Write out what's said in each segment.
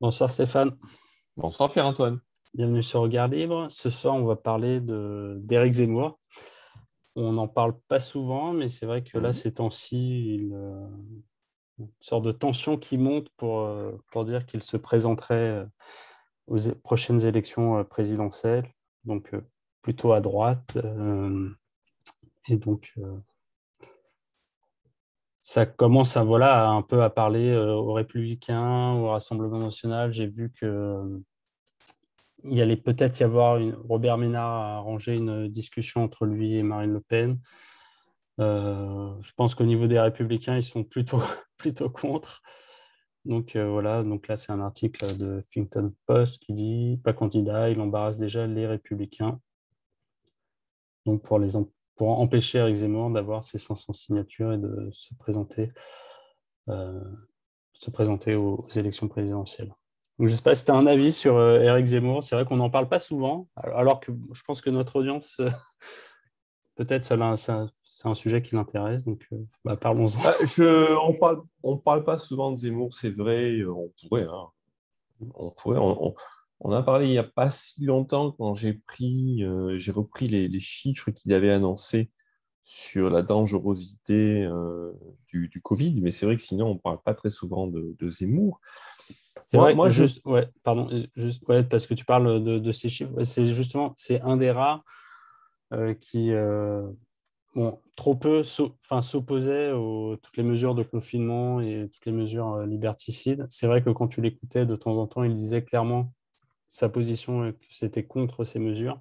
Bonsoir Stéphane, Bonsoir Pierre-Antoine. bienvenue sur Regard Libre. Ce soir, on va parler d'Éric Zemmour. On n'en parle pas souvent, mais c'est vrai que là, Mhm. ces temps-ci, une sorte de tension qui monte pour dire qu'il se présenterait aux prochaines élections présidentielles, donc plutôt à droite. Et donc, ça commence voilà, un peu à parler aux Républicains, au Rassemblement national. J'ai vu que il allait peut-être y avoir Robert Ménard a arrangé une discussion entre lui et Marine Le Pen. Je pense qu'au niveau des Républicains, ils sont plutôt, plutôt contre. Donc voilà, donc là c'est un article de Huffington Post qui dit pas candidat, il embarrasse déjà les Républicains. Donc pour empêcher Eric Zemmour d'avoir ses 500 signatures et de euh, se présenter aux élections présidentielles. Donc, je ne sais pas si tu as un avis sur Eric Zemmour. C'est vrai qu'on n'en parle pas souvent, alors que je pense que notre audience, peut-être c'est un sujet qui l'intéresse. Donc, parlons-en. On parle pas souvent de Zemmour, c'est vrai. On pourrait, hein. On pourrait. On a parlé il n'y a pas si longtemps quand j'ai repris les chiffres qu'il avait annoncés sur la dangerosité du Covid, mais c'est vrai que sinon on parle pas très souvent de Zemmour. C'est vrai, Je. juste, ouais, pardon, juste, ouais, parce que tu parles de ces chiffres. Ouais, c'est justement, c'est un des rares qui, bon, trop peu s'opposait aux toutes les mesures de confinement et toutes les mesures liberticides. C'est vrai que quand tu l'écoutais de temps en temps, il disait clairement sa position que c'était contre ces mesures.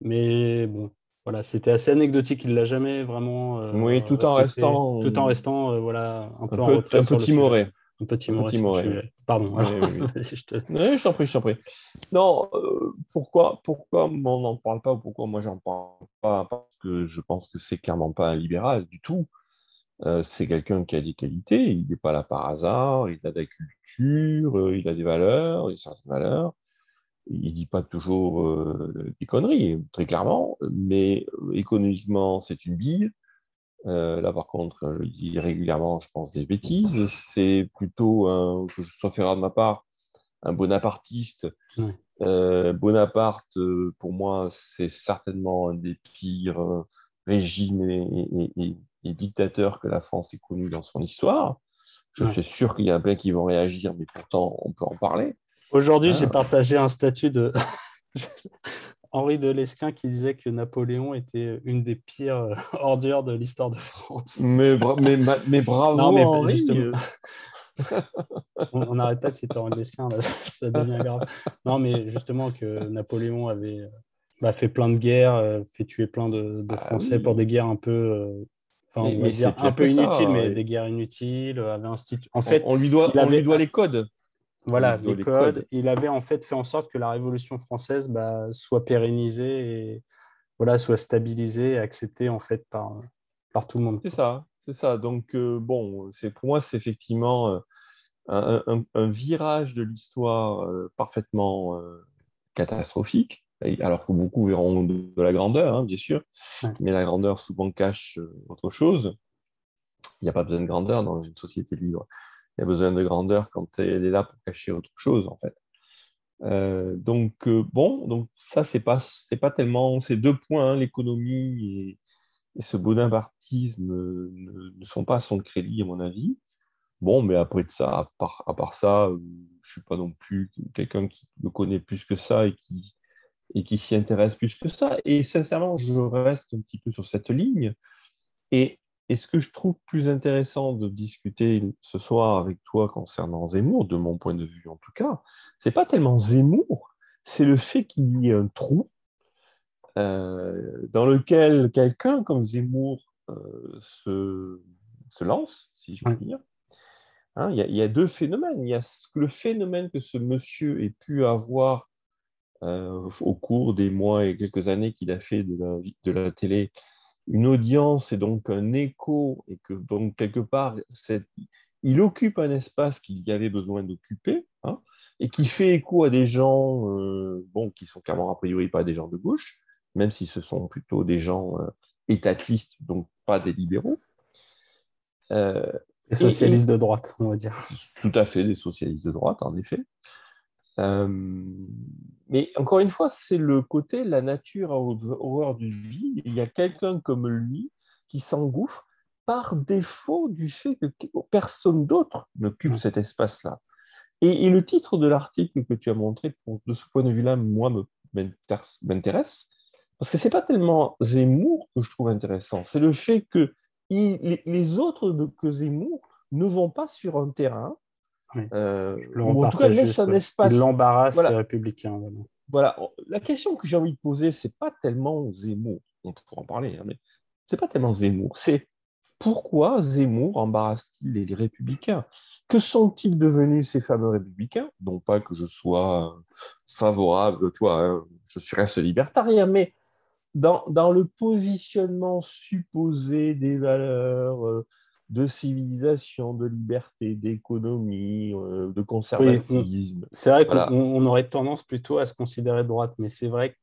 Mais bon, voilà, c'était assez anecdotique. Il ne l'a jamais vraiment Oui, tout en répété, restant tout en restant voilà, un un peu en peu, retrait un peu sur le sujet. timoré. Un peu Un peu timoré sur le timoré, oui. sujet. Pardon, Oui, alors oui, oui. vas-y, je te... Oui, je t'en prie, je t'en prie. Non, pourquoi on n'en parle pas ou pourquoi moi j'en parle pas? Parce que je pense que c'est clairement pas un libéral du tout. C'est quelqu'un qui a des qualités. Il n'est pas là par hasard. Il a de la culture, il a des valeurs, des certaines valeurs. Il dit pas toujours des conneries, très clairement. Mais économiquement, c'est une bille. Là, par contre, il dit régulièrement, je pense, des bêtises. C'est plutôt, que je sois faire de ma part, un bonapartiste. Ouais. Bonaparte, pour moi, c'est certainement un des pires régimes et dictateurs que la France ait connu dans son histoire. Je Ouais. suis sûr qu'il y a plein qui vont réagir, mais pourtant, on peut en parler. Aujourd'hui, j'ai Hein. partagé un statut de Henri de Lesquen qui disait que Napoléon était une des pires ordures de l'histoire de France. Mais Non, bravo, mais Henri. justement, on n'arrête pas de citer Henri de Lesquen, là, ça devient grave. Non, mais justement que Napoléon avait fait plein de guerres, fait tuer plein de Ah Français pour des oui, guerres un peu, enfin, on va mais c'est dire un pire peu que inutiles, ça. mais des guerres inutiles, avait institué. En On, fait, on lui doit, il on lui avait doit les codes. On lui voilà, doit les les codes. codes. Il avait en fait en sorte que la Révolution française soit pérennisée et voilà, soit stabilisée et acceptée en fait par tout le monde, C'est quoi. ça, c'est ça. Donc, bon, pour moi, c'est effectivement un virage de l'histoire parfaitement catastrophique, alors que beaucoup verront de la grandeur, hein, bien sûr, Ouais. mais la grandeur souvent cache autre chose. Il n'y a pas besoin de grandeur dans une société libre. Il y a besoin de grandeur quand elle est là pour cacher autre chose, en fait. Bon, donc ça, c'est pas tellement ces deux points, hein, l'économie et ce bonapartisme, ne sont pas à son crédit, à mon avis. Bon, mais après de ça, à part ça, je suis pas non plus quelqu'un qui le connaît plus que ça et qui s'y intéresse plus que ça. Et sincèrement, je reste un petit peu sur cette ligne. Et, et ce que je trouve plus intéressant de discuter ce soir avec toi concernant Zemmour, de mon point de vue en tout cas, c'est pas tellement Zemmour, c'est le fait qu'il y ait un trou dans lequel quelqu'un comme Zemmour se lance, si je puis Ouais. dire. Hein, il y a deux phénomènes. Il y a le phénomène que ce monsieur ait pu avoir au cours des mois et quelques années qu'il a fait de la télé, une audience et donc un écho, et que donc quelque part, il occupe un espace qu'il y avait besoin d'occuper, hein, et qui fait écho à des gens bon, qui sont clairement a priori pas des gens de gauche, même si ce sont plutôt des gens étatistes, donc pas des libéraux. Euh, Les Et socialistes de droite, on va dire. tout à fait des socialistes de droite, en effet. Euh, mais encore une fois, c'est le côté la nature a horreur du vide. Il y a quelqu'un comme lui qui s'engouffre par défaut du fait que personne d'autre n'occupe Ouais. cet espace-là. Et le titre de l'article que tu as montré, de ce point de vue-là, moi, m'intéresse, parce que c'est pas tellement Zemmour que je trouve intéressant, c'est le fait que les autres que Zemmour ne vont pas sur un terrain, Oui. Je le ou en tout cas repartage laissent juste. un Ouais. Il espace. embarrasse les Voilà, républicains. Voilà. voilà. La question que j'ai envie de poser, c'est pas tellement Zemmour, on pourra en parler, hein, mais c'est pas tellement Zemmour, c'est pourquoi Zemmour embarrasse-t-il les républicains? Que sont-ils devenus ces fameux républicains? Non pas que je sois favorable, toi, hein, je reste libertarien, mais dans le positionnement supposé des valeurs de civilisation, de liberté, d'économie, de Oui, conservatisme, c'est vrai qu'on voilà. on aurait tendance plutôt à se considérer de droite, mais c'est vrai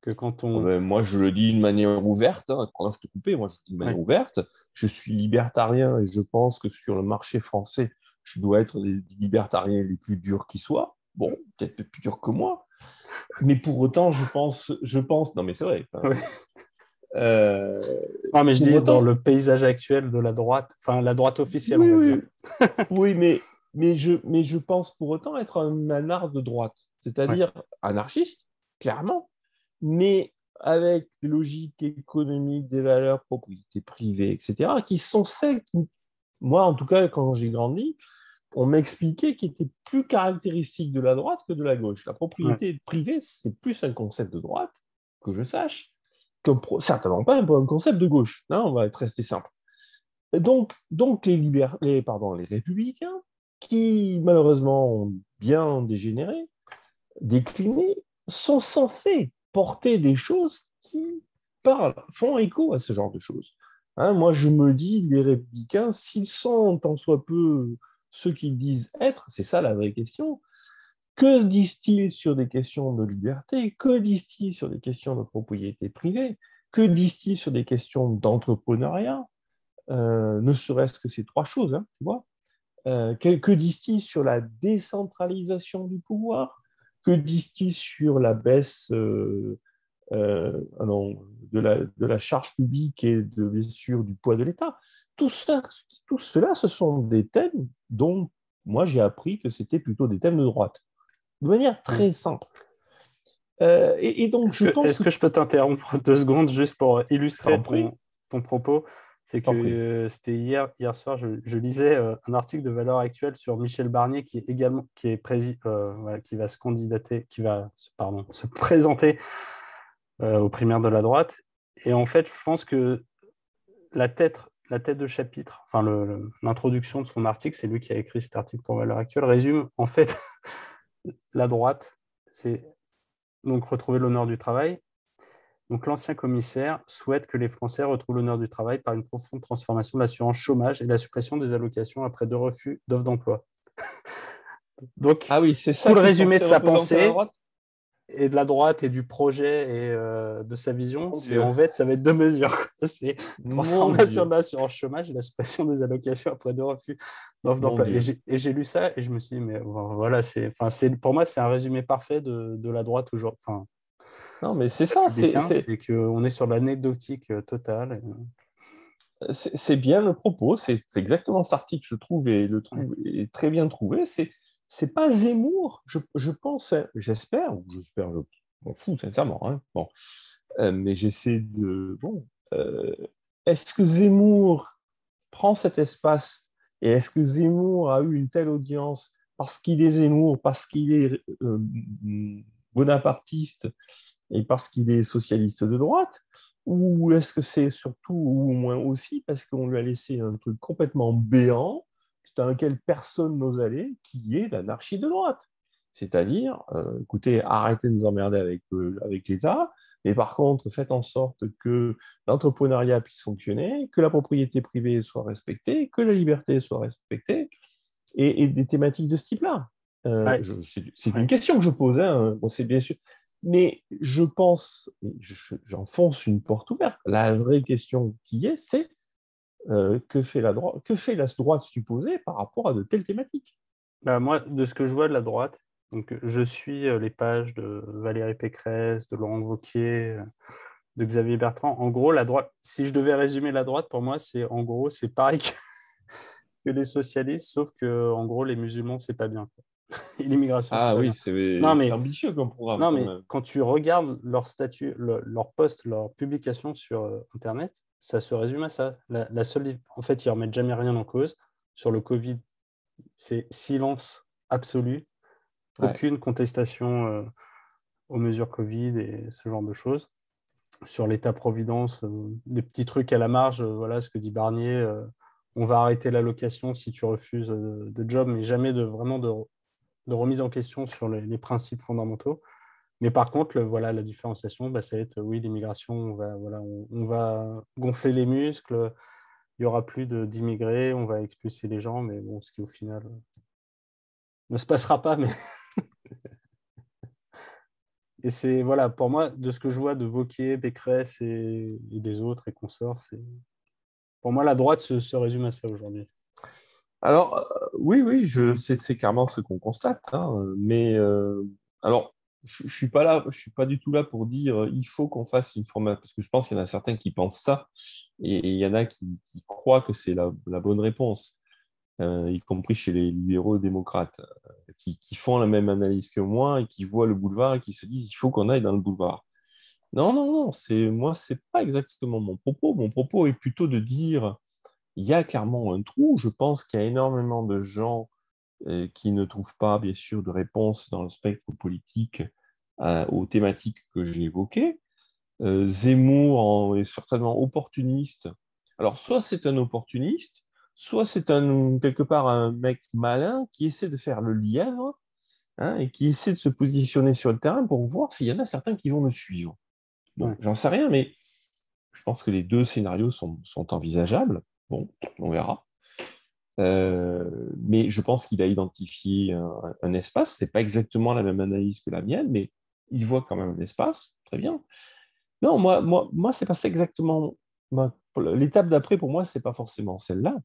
que quand Oh on... ben, moi, je le dis d'une manière ouverte, hein. Pardon, je te coupais, moi, je le dis d'une manière Ouais. ouverte. Je suis libertarien et je pense que sur le marché français, je dois être des libertariens les plus durs qui soient. Bon, peut-être plus durs que moi. Mais pour autant, non, mais c'est vrai. Enfin, Ouais. euh, Non, mais je pour dis dans autant, le paysage actuel de la droite, enfin la droite officielle, on oui, va dire. oui, oui, mais je pense pour autant être un anard de droite, Ouais. c'est-à-dire anarchiste, clairement, mais avec des logiques économiques, des valeurs, propriété privée, etc., qui sont celles qui, moi en tout cas, quand j'ai grandi, on m'expliquait qui étaient plus caractéristiques de la droite que de la gauche. La Ouais. propriété privée, c'est plus un concept de droite, que je sache, certainement pas un concept de gauche. Non, on va être resté simple. Donc les républicains, qui malheureusement ont bien dégénéré, décliné, sont censés porter des choses qui parlent, font écho à ce genre de choses. Hein, moi, je me dis, les républicains, s'ils sont tant soit peu ceux qu'ils disent être, c'est ça la vraie question, que disent-ils sur des questions de liberté? Que disent-ils sur des questions de propriété privée? Que disent-ils sur des questions d'entrepreneuriat? Ne serait-ce que ces trois choses, hein, tu vois. Que disent-ils sur la décentralisation du pouvoir? Que disent-ils sur la baisse alors, de la charge publique et bien sûr du poids de l'État? Tout ça, tout cela, ce sont des thèmes dont moi j'ai appris que c'était plutôt des thèmes de droite, de manière Ouais. très simple. Et donc, Est-ce je que, pense est-ce que que je peux t'interrompre 2 secondes juste pour je t'en illustrer prie, ton propos? C'est je t'en que prie. c'était hier soir, je lisais un article de Valeurs Actuelles sur Michel Barnier qui est également voilà, qui va se candidater, pardon, se présenter aux primaires de la droite. Et en fait, je pense que la tête de chapitre, enfin l'introduction de son article, c'est lui qui a écrit cet article pour Valeurs Actuelles, résume en fait la droite, c'est donc retrouver l'honneur du travail. Donc l'ancien commissaire souhaite que les Français retrouvent l'honneur du travail par une profonde transformation de l'assurance chômage et la suppression des allocations après 2 refus d'offres d'emploi. Donc Ah oui, c'est tout ça le qui est résumé censé de sa représenter la pensée droite? et de la droite et du projet et de sa vision, Mon c'est Dieu, en fait, ça va être 2 mesures. C'est mon transformation de Dieu, l'assurance chômage et la suppression des allocations après 2 refus d'offres mon d'emploi. Et Dieu. j'ai lu ça et je me suis dit, mais voilà, pour moi, c'est un résumé parfait de la droite aujourd'hui. Enfin, Non, mais c'est ça, républicain, c'est qu'on est sur l'anecdotique totale. c'est bien le propos, c'est exactement cet article, je trouve, et le Ouais. trouve est très bien trouvé. C'est pas Zemmour, je pense, hein, j'espère, je m'en fous sincèrement, hein, bon. Mais j'essaie de, bon, est-ce que Zemmour prend cet espace et est-ce que Zemmour a eu une telle audience parce qu'il est Zemmour, parce qu'il est bonapartiste et parce qu'il est socialiste de droite? Ou est-ce que c'est surtout, ou au moins aussi, parce qu'on lui a laissé un truc complètement béant, dans lequel personne n'ose aller, qui est l'anarchie de droite? C'est-à-dire, écoutez, arrêtez de nous emmerder avec l'État, mais par contre, faites en sorte que l'entrepreneuriat puisse fonctionner, que la propriété privée soit respectée, que la liberté soit respectée, et des thématiques de ce type-là. Ouais. C'est une Ouais. question que je pose, hein, bon, c'est bien sûr, mais je pense, j'enfonce une porte ouverte. La vraie question qui est, c'est que fait la droite supposée par rapport à de telles thématiques? Bah, moi, de ce que je vois de la droite, donc je suis les pages de Valérie Pécresse, de Laurent Wauquiez, de Xavier Bertrand. En gros, la droite, si je devais résumer la droite, pour moi, c'est en gros, c'est pareil que les socialistes, sauf que en gros, les musulmans, c'est pas bien, quoi. Et l'immigration, c'est Ah pas oui, bien. Non, c'est mais, ambitieux comme programme non, quand mais même. quand tu regardes leur statut, leur post, leur publication sur Internet, ça se résume à ça. La seule, en fait, ils remettent jamais rien en cause. Sur le Covid, c'est silence absolu, Ouais. aucune contestation aux mesures Covid et ce genre de choses. Sur l'État-providence, des petits trucs à la marge, voilà ce que dit Barnier, on va arrêter l'allocation si tu refuses de job, mais jamais vraiment de remise en question sur les principes fondamentaux. Mais par contre, voilà, la différenciation, bah, ça va être, oui, l'immigration, on va gonfler les muscles, il n'y aura plus d'immigrés, on va expulser les gens, mais bon, ce qui au final ne se passera pas, mais et c'est, voilà, pour moi, de ce que je vois de Wauquiez, Pécresse et des autres et consorts, pour moi, la droite se résume à ça aujourd'hui. Alors, oui, oui, c'est clairement ce qu'on constate, hein, mais alors, je suis pas là, je suis pas du tout là pour dire il faut qu'on fasse une formation, parce que je pense qu'il y en a certains qui pensent ça, et il y en a qui croient que c'est la bonne réponse, y compris chez les libéraux démocrates, qui font la même analyse que moi et qui voient le boulevard et qui se disent il faut qu'on aille dans le boulevard. Non, non, non, c'est pas exactement mon propos. Mon propos est plutôt de dire il y a clairement un trou. Je pense qu'il y a énormément de gens qui ne trouvent pas, bien sûr, de réponse dans le spectre politique aux thématiques que j'ai évoquées. Zemmour est certainement opportuniste. Alors, soit c'est un opportuniste, soit c'est quelque part un mec malin qui essaie de faire le lièvre, hein, et qui essaie de se positionner sur le terrain pour voir s'il y en a certains qui vont le suivre. Bon, Ouais. j'en sais rien, mais je pense que les deux scénarios sont envisageables. Bon, on verra. Mais je pense qu'il a identifié un espace. C'est pas exactement la même analyse que la mienne, mais il voit quand même un espace. Très bien. Non, moi, c'est pas ça exactement. L'étape d'après, pour moi, c'est pas forcément celle-là.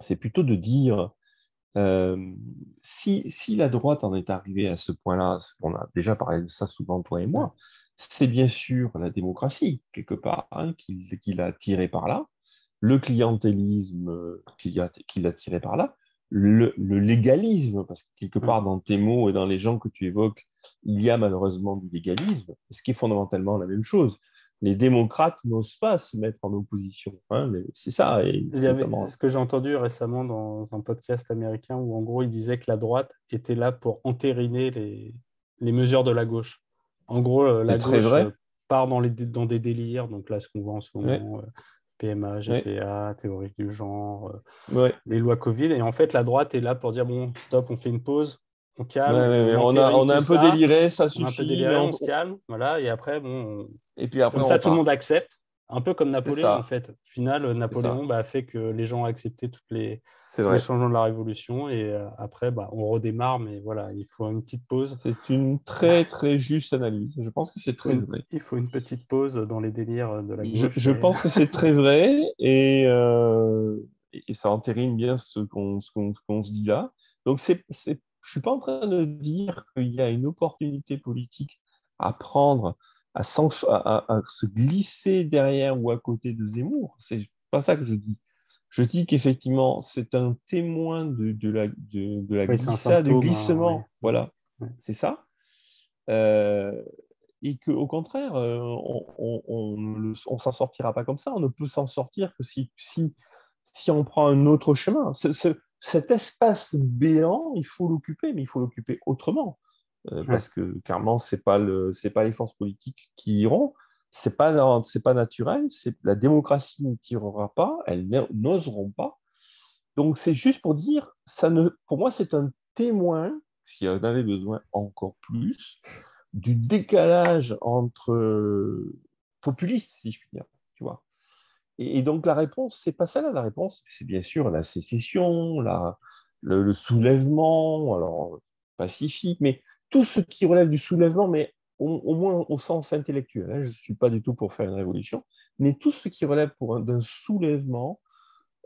C'est plutôt de dire euh, si la droite en est arrivée à ce point-là, on a déjà parlé de ça souvent, toi et Ouais. moi, c'est bien sûr la démocratie, quelque part, hein, qui l'a tiré par là, le clientélisme qui l'a tiré par là, le légalisme, parce que quelque Ouais. part dans tes mots et dans les gens que tu évoques, il y a malheureusement du légalisme, ce qui est fondamentalement la même chose. Les démocrates n'osent pas se mettre en opposition, hein, c'est ça, et Il y avait notamment. ce que j'ai entendu récemment dans un podcast américain où en gros il disait que la droite était là pour entériner les mesures de la gauche. En gros, la C'est très gauche vrai. part dans des délires, donc là ce qu'on voit en ce Ouais, moment, PMA, ouais, GPA, théorie du genre, ouais. les lois Covid, et en fait la droite est là pour dire bon, stop, on fait une pause, on Ouais, calme, ouais, on ouais. entérine On a tout un peu ça, déliré, ça on a un peu suffit, déliré, on se calme, voilà, et après bon, et puis après comme on ça, tout le monde repart. accepte. Un peu comme C'est Napoléon, en ça, fait. Au final, c'est Napoléon ça, bah, a fait que les gens ont accepté c'est tous les vrai. changements de la Révolution. Et après, bah, on redémarre, mais voilà, il faut une petite pause. C'est une très, très juste analyse. Je pense que c'est très vrai. Il faut une petite pause dans les délires de la gauche. Je Et... pense que c'est très vrai et ça entérine bien ce qu'on se dit là. Donc, je suis pas en train de dire qu'il y a une opportunité politique à prendre, à se glisser derrière ou à côté de Zemmour. C'est pas ça que je dis. Je dis qu'effectivement, c'est un témoin de la Oui, c'est un glissade, du symptôme, hein, oui. glissement. Voilà, Ouais. c'est ça. Euh, et qu'au contraire, on s'en sortira pas comme ça. On ne peut s'en sortir que si on prend un autre chemin. Cet espace béant, il faut l'occuper, mais il faut l'occuper autrement. Ouais. Parce que clairement, c'est pas les forces politiques qui iront. C'est pas naturel. La démocratie ne tirera pas. Elles n'oseront pas. Donc, c'est juste pour dire, pour moi, c'est un témoin, s'il y en avait besoin encore plus, du décalage entre populistes, si je puis dire, tu vois. Et donc, la réponse, c'est pas ça, là. La réponse, c'est bien sûr la sécession, le soulèvement, alors pacifique, mais tout ce qui relève du soulèvement, mais au moins au sens intellectuel, hein. Je ne suis pas du tout pour faire une révolution, mais tout ce qui relève d'un soulèvement,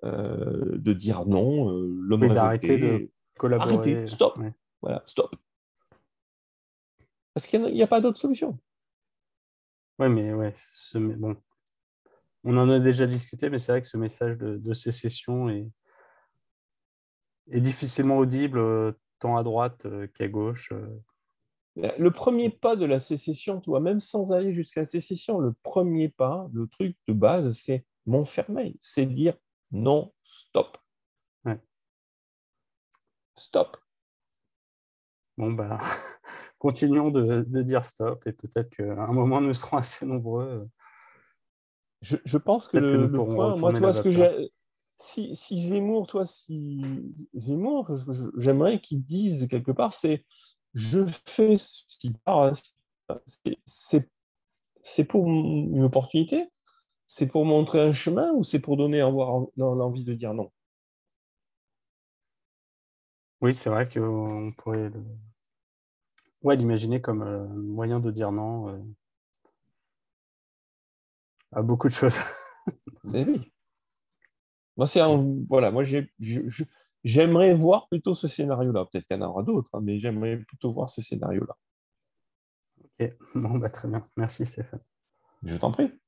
de dire non, l'homme Oui, d'arrêter de révolté. Arrêtez, collaborer. stop. Ouais. Voilà, stop. Parce qu'il n'y a pas d'autre solution. Ouais, mais ouais, bon, on en a déjà discuté, mais c'est vrai que ce message de sécession est difficilement audible, tant à droite qu'à gauche. Le premier pas de la sécession, tu vois, même sans aller jusqu'à la sécession, le premier pas, le truc de base, c'est Montfermeil. C'est dire non, stop. Ouais. Stop. Bon, bah, continuons de dire stop et peut-être qu'à un moment, nous serons assez nombreux. Je pense que Peut-être que nous le pourrons point, moi, retourner tu la vois, ce que vapeur. j'ai. Si Zemmour, toi, si Zemmour, j'aimerais qu'il dise quelque part, c'est je fais ce qui part, c'est pour une opportunité, c'est pour montrer un chemin ou c'est pour donner avoir l'envie de dire non? Oui, c'est vrai qu'on pourrait ouais, l'imaginer comme moyen de dire non à beaucoup de choses. Eh oui. Moi, voilà, moi, j'aimerais voir plutôt ce scénario-là. Peut-être qu'il y en aura d'autres, hein, mais j'aimerais plutôt voir ce scénario-là. Ok, bon, bah, très bien. Merci Stéphane. Je t'en prie.